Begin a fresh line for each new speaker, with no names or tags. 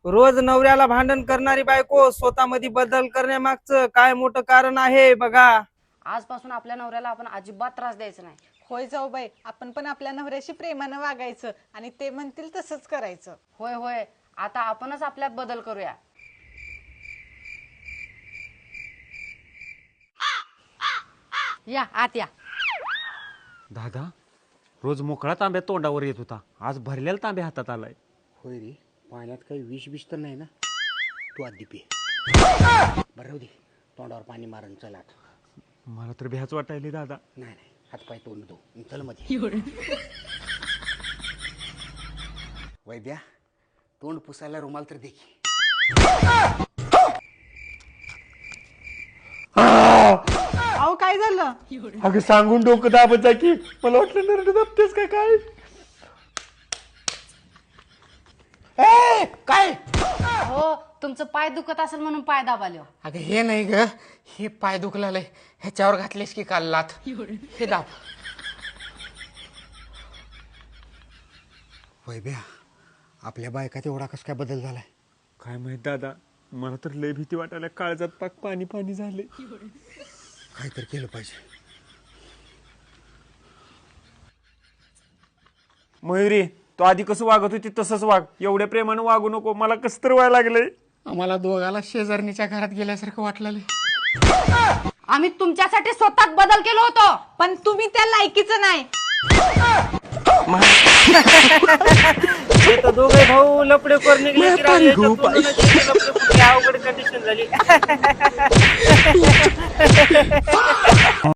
रोज नवऱ्याला भांडण करणारी बायको स्वतःमध्ये बदल करण्यामागचं काय मोठं कारण आहे बघा.
आजपासून आपल्या नवऱ्याला आपण अजिबात त्रास द्यायचा नाही.
होय जाऊबाई, आपण पण आपल्या नवऱ्याशी प्रेमानं वागायचं आणि ते म्हणतील तसंच करायचं.
होय होय, आता आपणच आपल्यात बदल करूया. या आत या.
दादा रोज मोकळा तांब्या तोंडावर येत होता, आज भरलेला तांब्या हातात आलाय.
होय रे, पाण्यात काही विष तर नाही ना? तू आधी पे. बरं राहू दे, तोंडावर पाणी मारून चल आता.
मला तर भ्याच वाटायली दादा.
नाही नाही, हातपाय तोंड धो, चल मध्ये. वैद्या, तोंड पुसायला रुमाल तर दे की.
अहो काय झालं?
अगं सांगून डोकं दाबत जा की, मला वाटलं नरड दाबतेस का काय.
काय?
हो, तुमचं पाय दुखत असेल म्हणून पाय दाबाले.
अगं हे नाही ग, हे पाय दुखलाय, ह्याच्यावर घातलेस की काल लाथ. हे दाब. वैभ्या, आपल्या बायकात एवढा कस काय बदल झालाय?
काय माहित दादा, मला तर लय भीती वाटायला, काळजात पाक पाणी पाणी झाले.
काहीतरी केलं पाहिजे.
मयुरी, तो आधी कसं वागत होती तसंच वाग, एवढ्या प्रेमानं वागू नको, मला कसं तर व्हायला लागलंय.
आम्हाला दोघाला शेजारणीच्या घरात गेल्यासारखं वाटलं.
आम्ही तुमच्यासाठी स्वतःच बदल केलो होतो,
पण तुम्ही त्या लायकीचं नाही.
हे तर दोघे भाऊ लपडे करून निघले की राव, याच्या तोंडाने जे लफडे कुठली अवघड कंडिशन झाली.